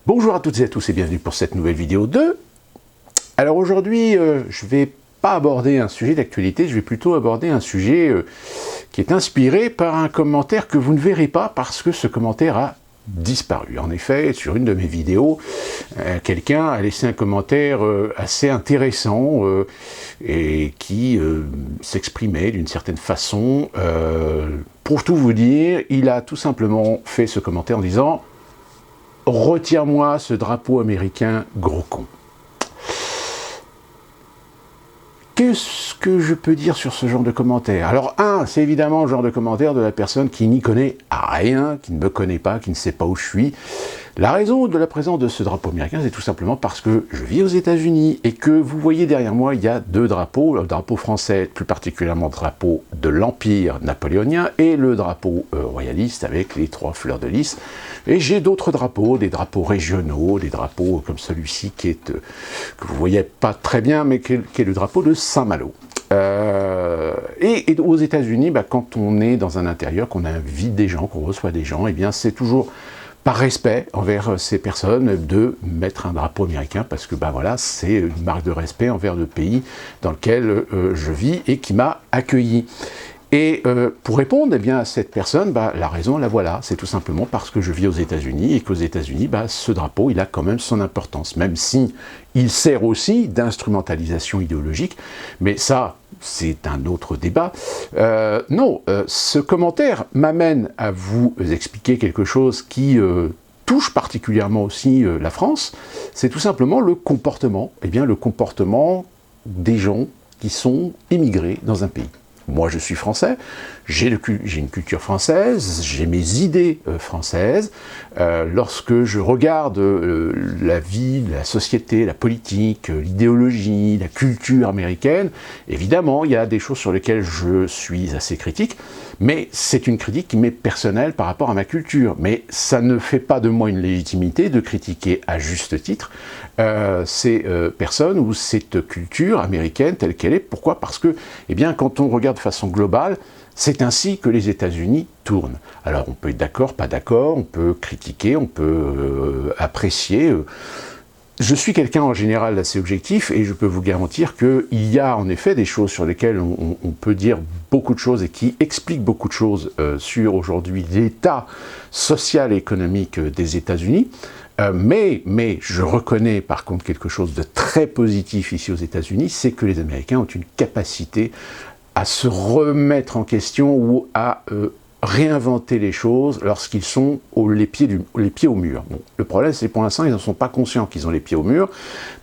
Bonjour à toutes et à tous et bienvenue pour cette nouvelle vidéo 2. Alors aujourd'hui, je ne vais pas aborder un sujet d'actualité, je vais plutôt aborder un sujet qui est inspiré par un commentaire que vous ne verrez pas parce que ce commentaire a disparu. En effet, sur une de mes vidéos, quelqu'un a laissé un commentaire assez intéressant et qui s'exprimait d'une certaine façon. Pour tout vous dire, il a tout simplement fait ce commentaire en disant « Retire-moi ce drapeau américain, gros con ». Qu'est-ce que je peux dire sur ce genre de commentaire? Alors, c'est évidemment le genre de commentaire de la personne qui n'y connaît rien, qui ne me connaît pas, qui ne sait pas où je suis. La raison de la présence de ce drapeau américain, c'est tout simplement parce que je vis aux États-Unis et que vous voyez derrière moi, il y a deux drapeaux, le drapeau français, plus particulièrement le drapeau de l'Empire napoléonien, et le drapeau royaliste avec les 3 fleurs de lys. Et j'ai d'autres drapeaux, des drapeaux régionaux, des drapeaux comme celui-ci qui est, que vous voyez pas très bien, mais qui est le drapeau de Saint-Malo. Et aux États-Unis, quand on est dans un intérieur, qu'on invite des gens, qu'on reçoit des gens, eh bien c'est toujours par respect envers ces personnes de mettre un drapeau américain parce que voilà, c'est une marque de respect envers le pays dans lequel je vis et qui m'a accueilli. Et pour répondre à cette personne, la raison, la voilà, c'est tout simplement parce que je vis aux États-Unis et qu'aux États-Unis, ce drapeau, il a quand même son importance, même si il sert aussi d'instrumentalisation idéologique, mais ça, c'est un autre débat. Ce commentaire m'amène à vous expliquer quelque chose qui touche particulièrement aussi la France, c'est tout simplement le comportement, le comportement des gens qui sont immigrés dans un pays. Moi, je suis français, j'ai une culture française, j'ai mes idées françaises. Lorsque je regarde la vie, la société, la politique, l'idéologie, la culture américaine, évidemment, il y a des choses sur lesquelles je suis assez critique, mais c'est une critique qui m'est personnelle par rapport à ma culture. Mais ça ne fait pas de moi une légitimité de critiquer à juste titre ces personnes ou cette culture américaine telle qu'elle est. Pourquoi? Parce que, quand on regarde de façon globale, c'est ainsi que les États-Unis tournent. Alors on peut être d'accord, pas d'accord, on peut critiquer, on peut apprécier. Je suis quelqu'un en général assez objectif et je peux vous garantir qu'il y a en effet des choses sur lesquelles on peut dire beaucoup de choses et qui expliquent beaucoup de choses sur aujourd'hui l'état social et économique des États-Unis. Mais je reconnais par contre quelque chose de très positif ici aux États-Unis, c'est que les Américains ont une capacité à se remettre en question ou à réinventer les choses lorsqu'ils sont les pieds au mur. Bon, le problème, c'est pour l'instant, ils n'en sont pas conscients qu'ils ont les pieds au mur,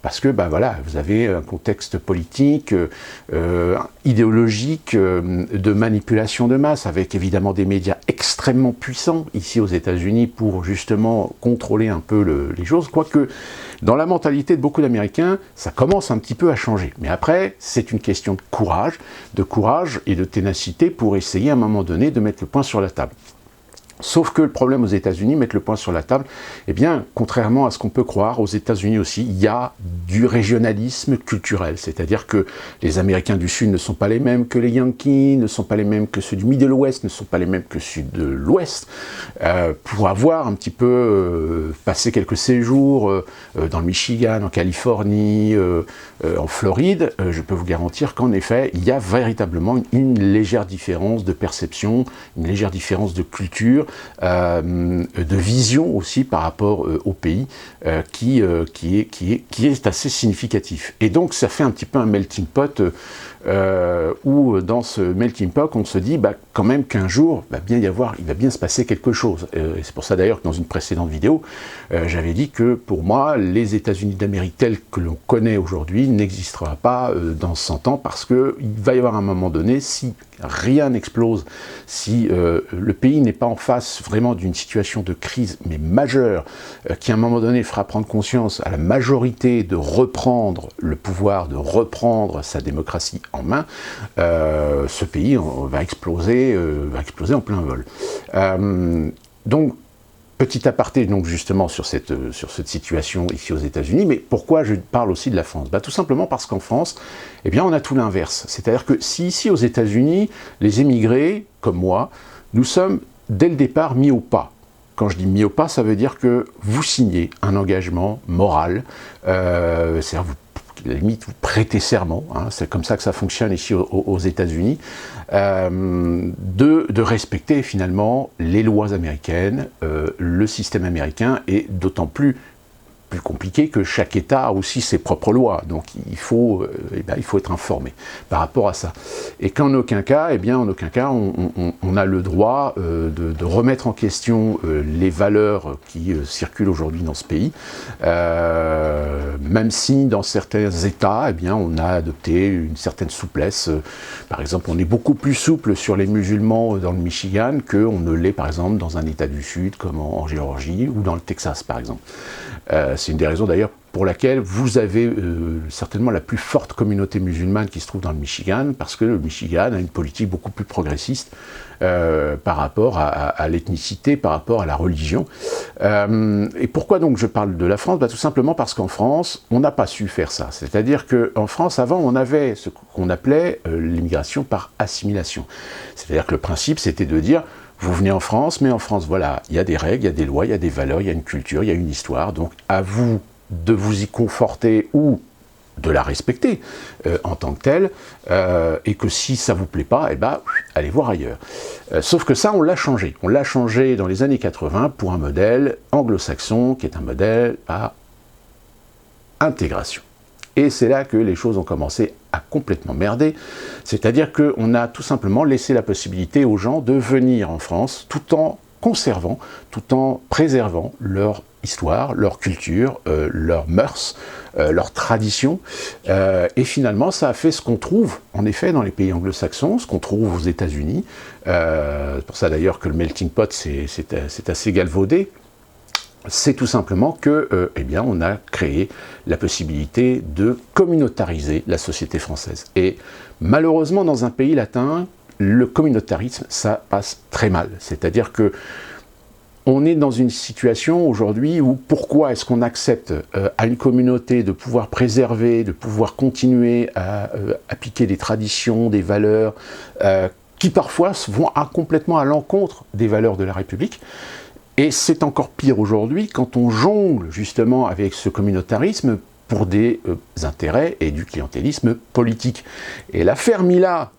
parce que vous avez un contexte politique, idéologique, de manipulation de masse, avec évidemment des médias extrêmement puissants ici aux États-Unis pour justement contrôler un peu les choses, quoique dans la mentalité de beaucoup d'Américains, ça commence un petit peu à changer. Mais après, c'est une question de courage et de ténacité pour essayer à un moment donné de mettre le point sur la table. Sauf que le problème aux États-Unis, mettre le point sur la table, contrairement à ce qu'on peut croire, aux États-Unis aussi, il y a du régionalisme culturel. C'est-à-dire que les Américains du Sud ne sont pas les mêmes que les Yankees, ne sont pas les mêmes que ceux du Middle West, ne sont pas les mêmes que ceux de l'Ouest. Pour avoir un petit peu passé quelques séjours dans le Michigan, en Californie, en Floride, je peux vous garantir qu'en effet, il y a véritablement une légère différence de perception, une légère différence de culture, de vision aussi par rapport au pays qui est assez significatif. Et donc ça fait un petit peu un melting pot où dans ce melting pot on se dit quand même qu'un jour il va bien se passer quelque chose. Et c'est pour ça d'ailleurs que dans une précédente vidéo j'avais dit que pour moi les États-Unis d'Amérique tels que l'on connaît aujourd'hui n'existera pas dans 100 ans parce qu'il va y avoir un moment donné, si rien n'explose, si le pays n'est pas en face vraiment d'une situation de crise mais majeure, qui à un moment donné fera prendre conscience à la majorité de reprendre le pouvoir, de reprendre sa démocratie en main, ce pays va exploser en plein vol. Donc petit aparté donc justement sur cette situation ici aux États-Unis, mais pourquoi je parle aussi de la France? Tout simplement parce qu'en France, on a tout l'inverse. C'est-à-dire que si ici aux États-Unis, les émigrés, comme moi, nous sommes dès le départ mis au pas, quand je dis mis au pas, ça veut dire que vous signez un engagement moral, c'est-à-dire à la limite, vous prêtez serment, hein, c'est comme ça que ça fonctionne ici aux États-Unis, de respecter finalement les lois américaines, le système américain, et d'autant plus compliqué que chaque État a aussi ses propres lois, donc il faut être informé par rapport à ça. Et qu'en aucun cas, on a le droit de remettre en question les valeurs qui circulent aujourd'hui dans ce pays, même si dans certains États, on a adopté une certaine souplesse. Par exemple, on est beaucoup plus souple sur les musulmans dans le Michigan qu'on ne l'est par exemple dans un État du Sud comme en Géorgie ou dans le Texas par exemple. C'est une des raisons d'ailleurs pour laquelle vous avez certainement la plus forte communauté musulmane qui se trouve dans le Michigan, parce que le Michigan a une politique beaucoup plus progressiste par rapport à l'ethnicité, par rapport à la religion. Et pourquoi donc je parle de la France ? Tout simplement parce qu'en France, on n'a pas su faire ça. C'est-à-dire qu'en France, avant, on avait ce qu'on appelait l'immigration par assimilation. C'est-à-dire que le principe, c'était de dire: vous venez en France, mais en France, voilà, il y a des règles, il y a des lois, il y a des valeurs, il y a une culture, il y a une histoire, donc à vous de vous y conforter ou de la respecter en tant que telle, et que si ça vous plaît pas, allez voir ailleurs. Sauf que ça, on l'a changé. On l'a changé dans les années 80 pour un modèle anglo-saxon, qui est un modèle par intégration. Et c'est là que les choses ont commencé à complètement merder, c'est-à-dire qu'on a tout simplement laissé la possibilité aux gens de venir en France tout en conservant, tout en préservant leur histoire, leur culture, leurs mœurs, leurs traditions. Et finalement, ça a fait ce qu'on trouve, en effet, dans les pays anglo-saxons, ce qu'on trouve aux États-Unis. C'est pour ça d'ailleurs que le melting pot, c'est assez galvaudé. C'est tout simplement que, on a créé la possibilité de communautariser la société française. Et malheureusement, dans un pays latin, le communautarisme, ça passe très mal. C'est-à-dire que on est dans une situation aujourd'hui où pourquoi est-ce qu'on accepte à une communauté de pouvoir préserver, de pouvoir continuer à appliquer des traditions, des valeurs qui parfois vont complètement à l'encontre des valeurs de la République. Et c'est encore pire aujourd'hui quand on jongle justement avec ce communautarisme pour des intérêts et du clientélisme politique. Et l'affaire Mila,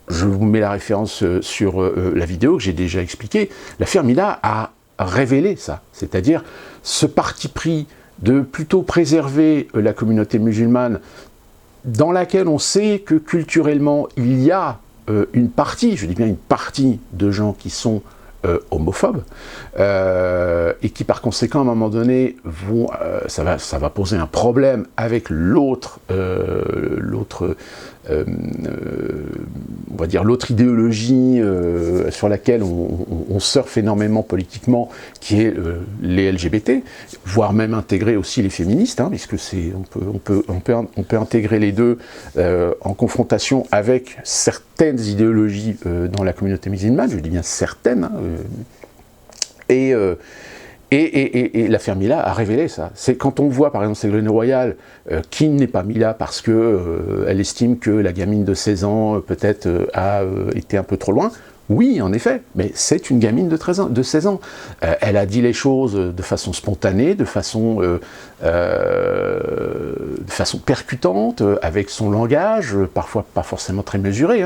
je vous mets la référence sur la vidéo que j'ai déjà expliquée, l'affaire Mila a révélé ça, c'est-à-dire ce parti pris de plutôt préserver la communauté musulmane dans laquelle on sait que culturellement il y a une partie, je dis bien une partie de gens qui sont homophobes et qui par conséquent à un moment donné vont, ça va poser un problème avec l'autre on va dire l'autre idéologie sur laquelle on surfe énormément politiquement, qui est les LGBT, voire même intégrer aussi les féministes, puisque on peut intégrer les deux en confrontation avec certaines idéologies dans la communauté musulmane, je dis bien certaines, et l'affaire Mila a révélé ça. C'est quand on voit par exemple Ségolène Royal qui n'est pas Mila parce que elle estime que la gamine de 16 ans peut-être a été un peu trop loin. Oui, en effet, mais c'est une gamine de 16 ans. Elle a dit les choses de façon spontanée, de façon percutante, avec son langage, parfois pas forcément très mesuré.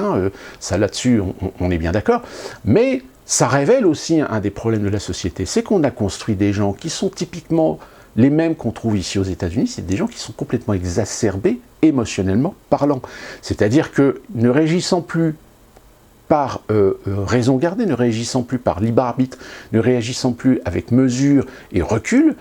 Ça là-dessus, on est bien d'accord. Mais ça révèle aussi un des problèmes de la société, c'est qu'on a construit des gens qui sont typiquement les mêmes qu'on trouve ici aux États-Unis, c'est des gens qui sont complètement exacerbés émotionnellement parlant. C'est-à-dire que ne régissant plus par raison gardée, ne réagissant plus par libre arbitre, ne réagissant plus avec mesure et recul,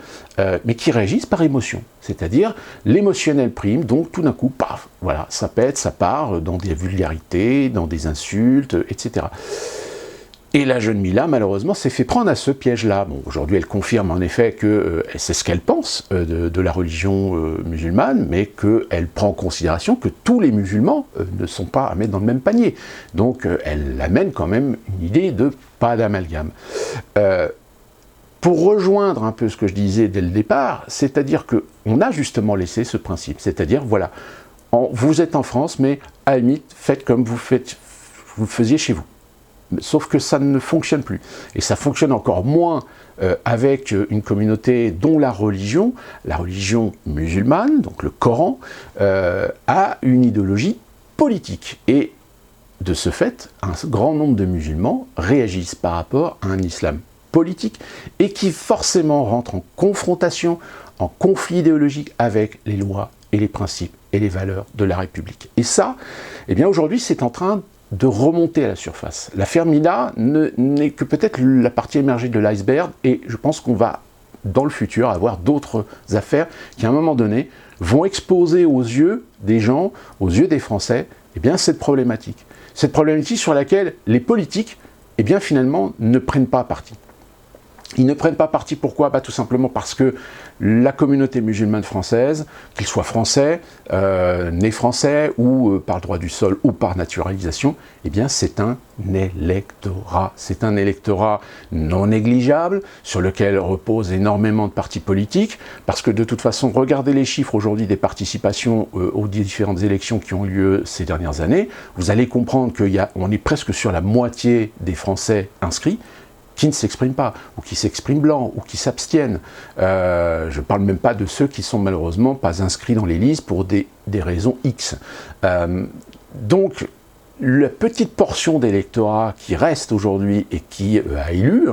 mais qui réagissent par émotion. C'est-à-dire l'émotionnel prime, donc tout d'un coup, paf, voilà, ça pète, ça part dans des vulgarités, dans des insultes, etc. Et la jeune Mila, malheureusement, s'est fait prendre à ce piège-là. Bon, aujourd'hui, elle confirme en effet que c'est ce qu'elle pense de la religion musulmane, mais qu'elle prend en considération que tous les musulmans ne sont pas à mettre dans le même panier. Donc, elle amène quand même une idée de pas d'amalgame. Pour rejoindre un peu ce que je disais dès le départ, c'est-à-dire qu'on a justement laissé ce principe. C'est-à-dire, voilà, vous êtes en France, mais à la limite, faites comme vous faisiez chez vous. sauf que ça ne fonctionne plus. Et ça fonctionne encore moins avec une communauté dont la religion musulmane, donc le Coran, a une idéologie politique. Et de ce fait, un grand nombre de musulmans réagissent par rapport à un islam politique et qui forcément rentre en confrontation, en conflit idéologique avec les lois et les principes et les valeurs de la République. Et ça, eh bien aujourd'hui, c'est en train de remonter à la surface. L'affaire Mila n'est que peut-être la partie émergée de l'iceberg, et je pense qu'on va, dans le futur, avoir d'autres affaires qui, à un moment donné, vont exposer aux yeux des gens, aux yeux des Français, eh bien, cette problématique. Cette problématique sur laquelle les politiques, eh bien, finalement, ne prennent pas parti. Ils ne prennent pas parti, pourquoi? Tout simplement parce que la communauté musulmane française, qu'ils soient français, nés français, ou par le droit du sol, ou par naturalisation, eh bien c'est un électorat. C'est un électorat non négligeable, sur lequel reposent énormément de partis politiques, parce que de toute façon, regardez les chiffres aujourd'hui des participations aux différentes élections qui ont lieu ces dernières années, vous allez comprendre qu'on est presque sur la moitié des Français inscrits, qui ne s'expriment pas, ou qui s'expriment blanc, ou qui s'abstiennent. Je ne parle même pas de ceux qui sont malheureusement pas inscrits dans les listes pour des raisons X. Donc, la petite portion d'électorat qui reste aujourd'hui et qui a élu,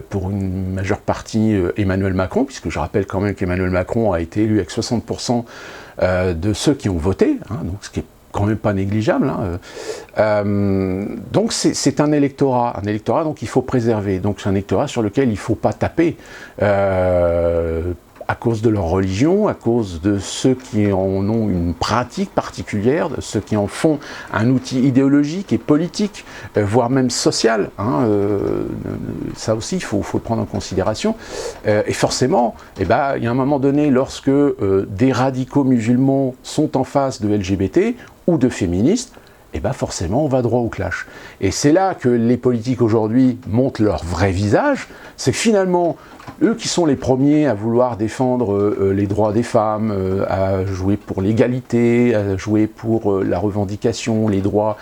pour une majeure partie, Emmanuel Macron, puisque je rappelle quand même qu'Emmanuel Macron a été élu avec 60% de ceux qui ont voté, donc ce qui est quand même pas négligeable. Donc c'est un électorat donc il faut préserver. Donc c'est un électorat sur lequel il ne faut pas taper à cause de leur religion, à cause de ceux qui en ont une pratique particulière, de ceux qui en font un outil idéologique et politique, voire même social. Ça aussi, il faut le prendre en considération. Et forcément, il y a un moment donné, lorsque des radicaux musulmans sont en face de LGBT ou de féministes, forcément, on va droit au clash. Et c'est là que les politiques aujourd'hui montrent leur vrai visage, c'est que finalement, eux qui sont les premiers à vouloir défendre les droits des femmes, à jouer pour l'égalité, à jouer pour la revendication, les droits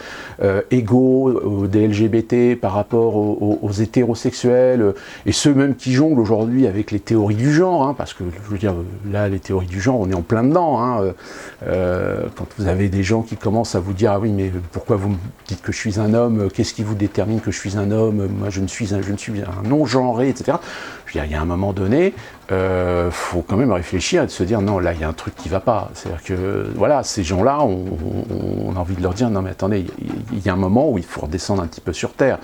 égaux des LGBT par rapport aux hétérosexuels, et ceux même qui jonglent aujourd'hui avec les théories du genre, parce que, je veux dire, là, les théories du genre, on est en plein dedans. Quand vous avez des gens qui commencent à vous dire « Ah oui, mais pourquoi vous me dites que je suis un homme? Qu'est-ce qui vous détermine que je suis un homme? Moi, je ne suis un non-genré, etc. » Je veux dire, il y a un moment donné, faut quand même réfléchir et de se dire non, là il y a un truc qui va pas. C'est-à-dire que voilà, ces gens-là, on a envie de leur dire non mais attendez, il y a un moment où il faut redescendre un petit peu sur terre.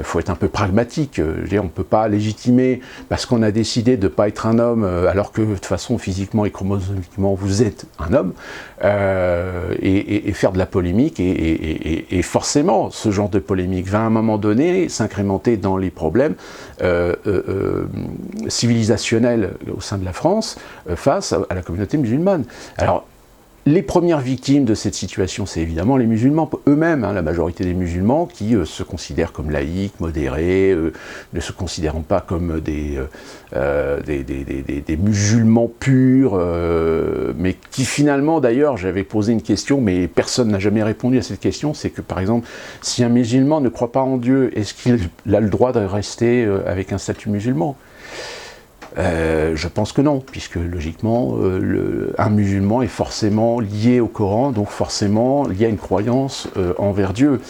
Faut être un peu pragmatique. Je veux dire, on peut pas légitimer parce qu'on a décidé de pas être un homme alors que de toute façon physiquement et chromosomiquement vous êtes un homme et faire de la polémique et forcément ce genre de polémique va à un moment donné s'incrémenter dans les problèmes civilisationnel au sein de la France face à la communauté musulmane. Alors, les premières victimes de cette situation, c'est évidemment les musulmans eux-mêmes, la majorité des musulmans qui se considèrent comme laïcs, modérés, ne se considérant pas comme des musulmans purs, mais qui finalement, d'ailleurs, j'avais posé une question, mais personne n'a jamais répondu à cette question, c'est que par exemple, si un musulman ne croit pas en Dieu, est-ce qu'il a le droit de rester avec un statut musulman ? Je pense que non, puisque logiquement, un musulman est forcément lié au Coran, donc forcément lié à une croyance envers Dieu.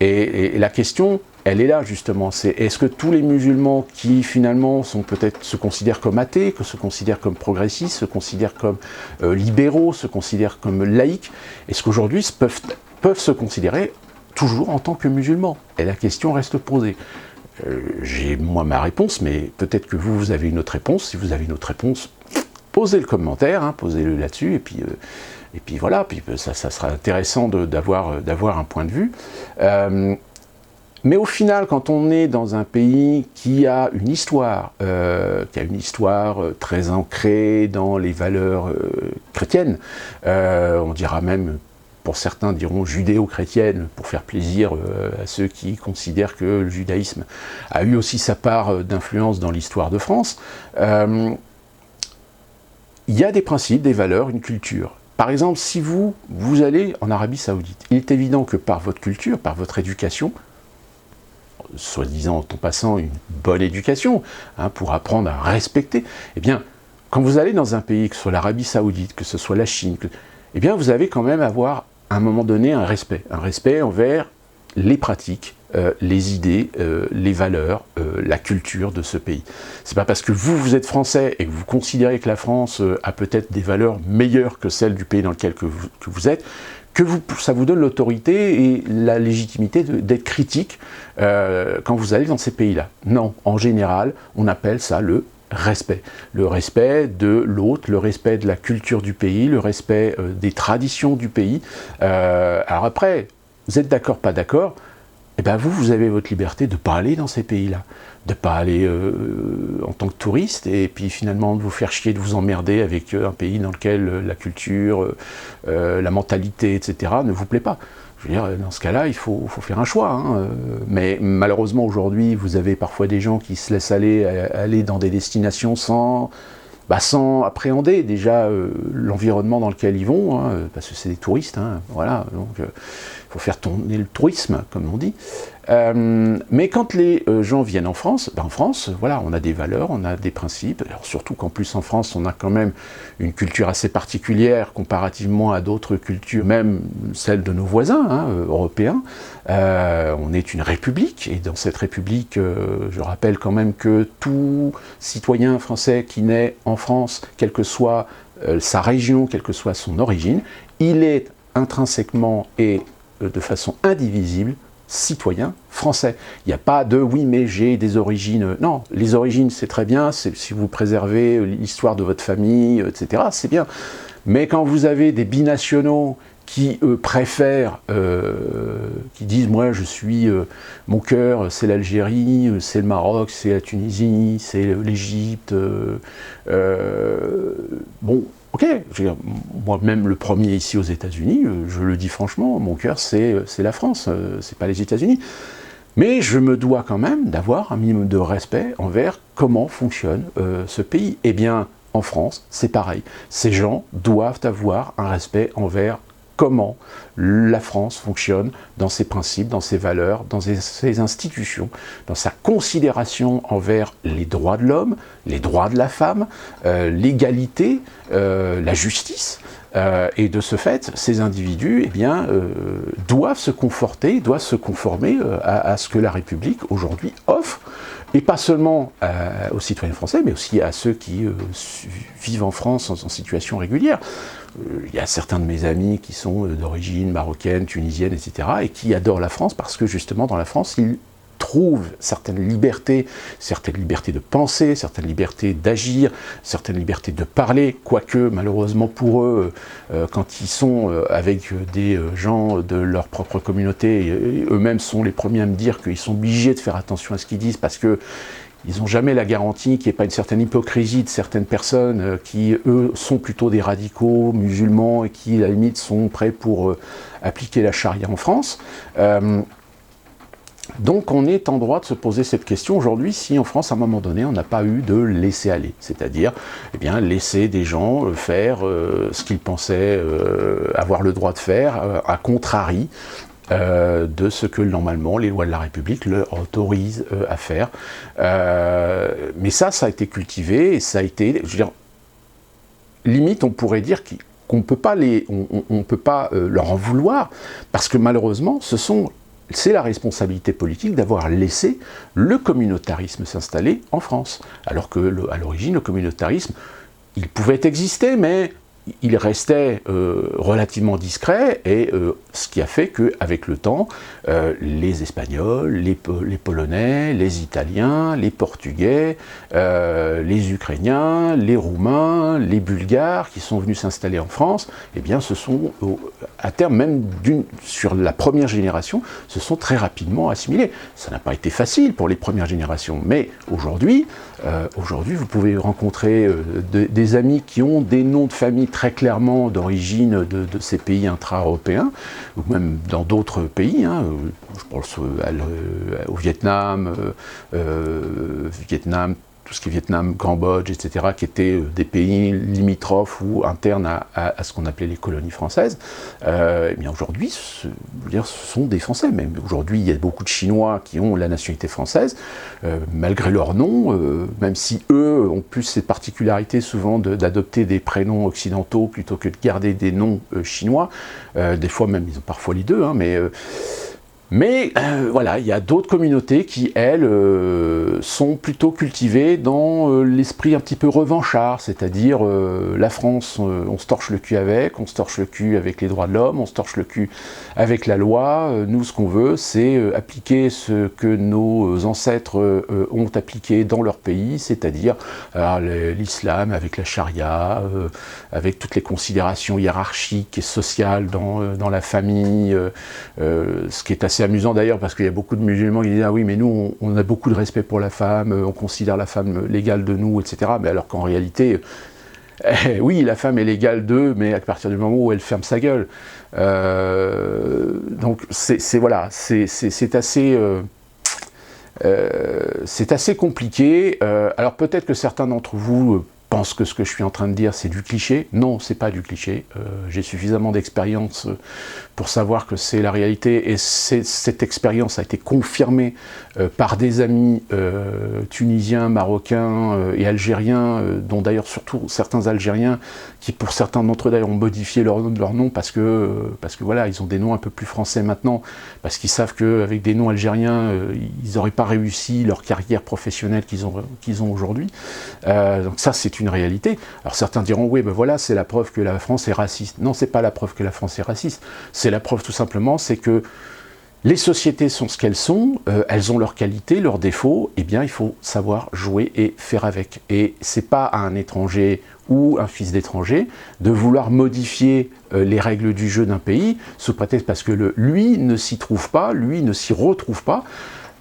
Et la question, elle est là justement, c'est est-ce que tous les musulmans qui finalement se considèrent comme athées, que se considèrent comme progressistes, se considèrent comme libéraux, se considèrent comme laïcs, est-ce qu'aujourd'hui peuvent se considérer toujours en tant que musulmans? Et la question reste posée. J'ai moi ma réponse, mais peut-être que vous avez une autre réponse. Si vous avez une autre réponse, posez le commentaire, posez-le là-dessus, et puis voilà, puis ça sera intéressant d'avoir un point de vue. Mais au final, quand on est dans un pays qui a une histoire, très ancrée dans les valeurs chrétiennes, on dira même, pour certains diront judéo-chrétienne, pour faire plaisir à ceux qui considèrent que le judaïsme a eu aussi sa part d'influence dans l'histoire de France, il y a des principes, des valeurs, une culture. Par exemple, si vous allez en Arabie Saoudite, il est évident que par votre culture, par votre éducation, soi-disant en passant une bonne éducation, hein, pour apprendre à respecter, eh bien, quand vous allez dans un pays, que ce soit l'Arabie Saoudite, que ce soit la Chine, eh bien, vous avez quand même à avoir, à un moment donné, un respect envers les pratiques, les idées, les valeurs, la culture de ce pays. C'est pas parce que vous êtes français et que vous considérez que la France a peut-être des valeurs meilleures que celles du pays dans lequel que vous êtes, que ça vous donne l'autorité et la légitimité d'être critique quand vous allez dans ces pays-là. Non, en général, on appelle ça le respect. Le respect de l'autre, le respect de la culture du pays, le respect des traditions du pays. Alors après, vous êtes d'accord, pas d'accord, eh bien vous avez votre liberté de ne pas aller dans ces pays-là, de ne pas aller en tant que touriste, et puis finalement de vous faire chier, de vous emmerder avec un pays dans lequel la culture, la mentalité, etc. ne vous plaît pas. Je veux dire, dans ce cas-là, il faut faire un choix. Hein. Mais malheureusement, aujourd'hui, vous avez parfois des gens qui se laissent aller dans des destinations sans appréhender déjà l'environnement dans lequel ils vont, hein, parce que c'est des touristes, hein, voilà, donc il faut faire tourner le tourisme, comme on dit. Mais quand les gens viennent en France, voilà, on a des valeurs, on a des principes, alors surtout qu'en plus en France, on a quand même une culture assez particulière comparativement à d'autres cultures, même celle de nos voisins, hein, européens. On est une république, et dans cette république, je rappelle quand même que tout citoyen français qui naît en France, quelle que soit sa région, quelle que soit son origine, il est intrinsèquement et de façon indivisible citoyen français. Il n'y a pas de « oui, mais j'ai des origines ». Non, les origines, c'est très bien, si vous préservez l'histoire de votre famille, etc., c'est bien. Mais quand vous avez des binationaux qui préfèrent, qui disent « moi, je suis, mon cœur, c'est l'Algérie, c'est le Maroc, c'est la Tunisie, c'est l'Égypte », bon, ok, moi-même le premier ici aux États-Unis, je le dis franchement, mon cœur c'est la France, c'est pas les États-Unis. Mais je me dois quand même d'avoir un minimum de respect envers comment fonctionne ce pays. Eh bien, en France, c'est pareil. Ces gens doivent avoir un respect envers comment la France fonctionne dans ses principes, dans ses valeurs, dans ses institutions, dans sa considération envers les droits de l'homme, les droits de la femme, l'égalité, la justice. Et de ce fait, ces individus doivent se conformer à ce que la République aujourd'hui offre, et pas seulement aux citoyens français, mais aussi à ceux qui vivent en France en situation régulière. Il y a certains de mes amis qui sont d'origine marocaine, tunisienne, etc., et qui adorent la France parce que justement dans la France, ils trouvent certaines libertés de penser, certaines libertés d'agir, certaines libertés de parler, quoique malheureusement pour eux, quand ils sont avec des gens de leur propre communauté, eux-mêmes sont les premiers à me dire qu'ils sont obligés de faire attention à ce qu'ils disent parce que ils n'ont jamais la garantie qu'il n'y ait pas une certaine hypocrisie de certaines personnes qui, eux, sont plutôt des radicaux musulmans et qui, à la limite, sont prêts pour appliquer la charia en France. Donc on est en droit de se poser cette question aujourd'hui si en France à un moment donné on n'a pas eu de laisser aller, c'est-à-dire laisser des gens faire ce qu'ils pensaient avoir le droit de faire à contrarie de ce que normalement les lois de la République leur autorisent à faire. Mais ça a été cultivé et ça a été, je veux dire, limite on pourrait dire qu'on ne peut pas leur en vouloir parce que malheureusement c'est la responsabilité politique d'avoir laissé le communautarisme s'installer en France. Alors que, à l'origine, le communautarisme, il pouvait exister, mais il restait relativement discret, et ce qui a fait qu'avec le temps, les Espagnols, les Polonais, les Italiens, les Portugais, les Ukrainiens, les Roumains, les Bulgares qui sont venus s'installer en France, eh bien ce sont, à terme même sur la première génération, se sont très rapidement assimilés. Ça n'a pas été facile pour les premières générations, mais aujourd'hui, vous pouvez rencontrer des amis qui ont des noms de famille très clairement d'origine de ces pays intra-européens, ou même dans d'autres pays, hein, je pense au Vietnam, tout ce qui est Vietnam, Cambodge, etc., qui étaient des pays limitrophes ou internes à ce qu'on appelait les colonies françaises, eh bien aujourd'hui, ce sont des Français. Même aujourd'hui, il y a beaucoup de Chinois qui ont la nationalité française, malgré leur nom, même si eux ont plus cette particularité souvent d'adopter des prénoms occidentaux plutôt que de garder des noms chinois. Des fois même, ils ont parfois les deux, hein, mais voilà, il y a d'autres communautés qui, elles, sont plutôt cultivées dans l'esprit un petit peu revanchard, c'est-à-dire la France, on se torche le cul avec, on se torche le cul avec les droits de l'homme, on se torche le cul avec la loi. Nous, ce qu'on veut, c'est appliquer ce que nos ancêtres ont appliqué dans leur pays, c'est-à-dire l'islam avec la charia, avec toutes les considérations hiérarchiques et sociales dans la famille, ce qui est assez amusant d'ailleurs parce qu'il y a beaucoup de musulmans qui disent « Ah oui, mais nous, on a beaucoup de respect pour la femme, on considère la femme l'égale de nous, etc. » Mais alors qu'en réalité, oui, la femme est l'égale d'eux, mais à partir du moment où elle ferme sa gueule. Donc, voilà, c'est assez compliqué. Alors peut-être que certains d'entre vous pensent que ce que je suis en train de dire, c'est du cliché. Non, c'est pas du cliché. J'ai suffisamment d'expérience pour savoir que c'est la réalité, et cette expérience a été confirmée par des amis tunisiens, marocains et algériens, dont d'ailleurs surtout certains Algériens, qui pour certains d'entre eux d'ailleurs ont modifié leur nom parce que voilà, ils ont des noms un peu plus français maintenant, parce qu'ils savent qu'avec des noms algériens, ils n'auraient pas réussi leur carrière professionnelle qu'ils ont aujourd'hui. Donc ça, c'est une réalité. Alors certains diront, oui, ben voilà, c'est la preuve que la France est raciste. Non, c'est pas la preuve que la France est raciste. C'est la preuve tout simplement, c'est que les sociétés sont ce qu'elles sont, elles ont leurs qualités, leurs défauts, et bien il faut savoir jouer et faire avec. Et c'est pas à un étranger ou un fils d'étranger de vouloir modifier les règles du jeu d'un pays, sous prétexte parce que lui ne s'y trouve pas, lui ne s'y retrouve pas.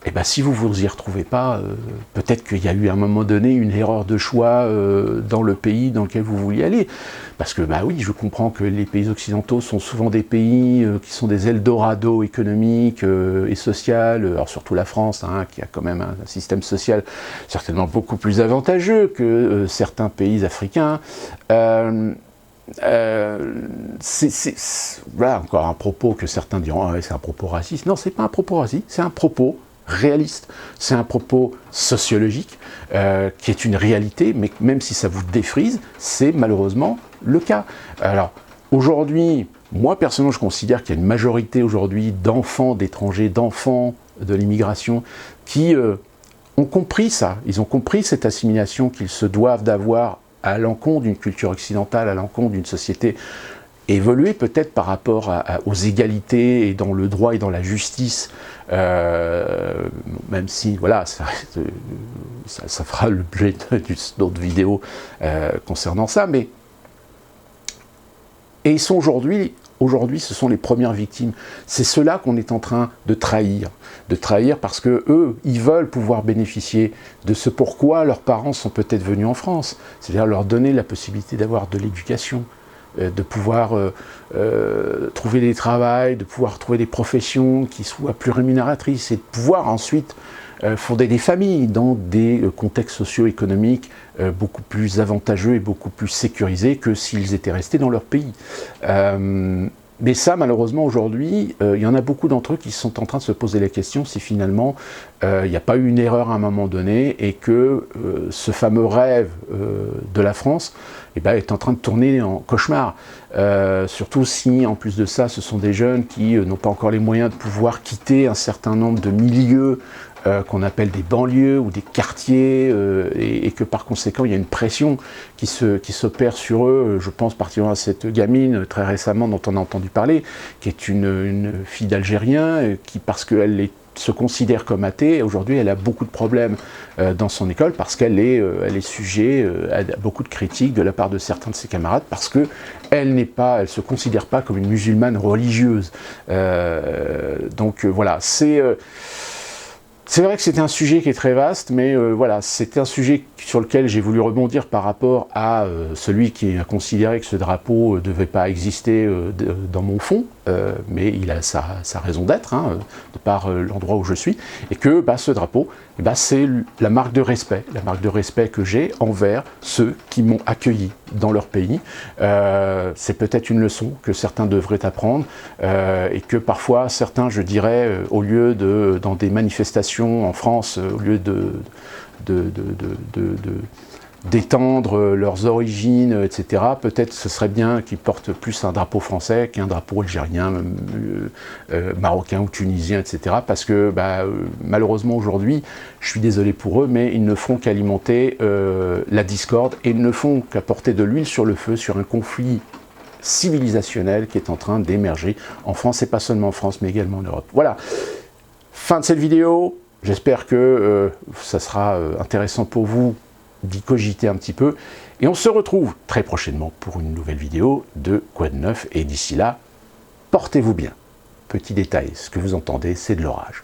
Eh bien, si vous y retrouvez pas, peut-être qu'il y a eu à un moment donné une erreur de choix dans le pays dans lequel vous vouliez aller. Parce que, bah oui, je comprends que les pays occidentaux sont souvent des pays qui sont des Eldorado économiques et social, alors surtout la France, hein, qui a quand même un système social certainement beaucoup plus avantageux que certains pays africains. Voilà, encore un propos que certains diront, ah ouais, c'est un propos raciste. Non, c'est pas un propos raciste, c'est un propos réaliste, c'est un propos sociologique qui est une réalité, mais même si ça vous défrise, c'est malheureusement le cas. Alors aujourd'hui, moi personnellement, je considère qu'il y a une majorité aujourd'hui d'enfants d'étrangers, d'enfants de l'immigration qui ont compris ça, ils ont compris cette assimilation qu'ils se doivent d'avoir à l'encontre d'une culture occidentale, à l'encontre d'une société évoluer peut-être par rapport aux égalités et dans le droit et dans la justice, même si voilà, ça fera l'objet d'autres vidéos concernant ça, mais et ils sont aujourd'hui, ce sont les premières victimes. C'est ceux-là qu'on est en train de trahir parce que eux, ils veulent pouvoir bénéficier de ce pourquoi leurs parents sont peut-être venus en France, c'est-à-dire leur donner la possibilité d'avoir de l'éducation, de pouvoir trouver des travails, de pouvoir trouver des professions qui soient plus rémunératrices et de pouvoir ensuite fonder des familles dans des contextes socio-économiques beaucoup plus avantageux et beaucoup plus sécurisés que s'ils étaient restés dans leur pays. Mais ça, malheureusement, aujourd'hui, il y en a beaucoup d'entre eux qui sont en train de se poser la question si finalement il n'y a pas eu une erreur à un moment donné et que ce fameux rêve de la France est en train de tourner en cauchemar. Surtout si, en plus de ça, ce sont des jeunes qui n'ont pas encore les moyens de pouvoir quitter un certain nombre de milieux qu'on appelle des banlieues ou des quartiers, et que par conséquent il y a une pression qui s'opère sur eux. Je pense particulièrement à cette gamine très récemment dont on a entendu parler, qui est une fille d'Algérien, qui parce qu'elle se considère comme athée, aujourd'hui elle a beaucoup de problèmes dans son école parce qu'elle est sujet à beaucoup de critiques de la part de certains de ses camarades parce que elle se considère pas comme une musulmane religieuse. Donc voilà, c'est vrai que c'était un sujet qui est très vaste, mais voilà, c'était un sujet sur lequel j'ai voulu rebondir par rapport à celui qui a considéré que ce drapeau ne devait pas exister dans mon fond, mais il a sa raison d'être, hein, de par l'endroit où je suis, et que ce drapeau eh ben, c'est la marque de respect que j'ai envers ceux qui m'ont accueilli dans leur pays. C'est peut-être une leçon que certains devraient apprendre et que parfois certains, je dirais, au lieu de, dans des manifestations en France, au lieu d'étendre leurs origines, etc. Peut-être ce serait bien qu'ils portent plus un drapeau français qu'un drapeau algérien, marocain ou tunisien, etc. Parce que malheureusement aujourd'hui, je suis désolé pour eux, mais ils ne font qu'alimenter la discorde et ils ne font qu'apporter de l'huile sur le feu sur un conflit civilisationnel qui est en train d'émerger en France, et pas seulement en France, mais également en Europe. Voilà, fin de cette vidéo. J'espère que ça sera intéressant pour vous d'y cogiter un petit peu, et on se retrouve très prochainement pour une nouvelle vidéo de Quoi de neuf, et d'ici là, portez-vous bien. Petit détail, ce que vous entendez, c'est de l'orage.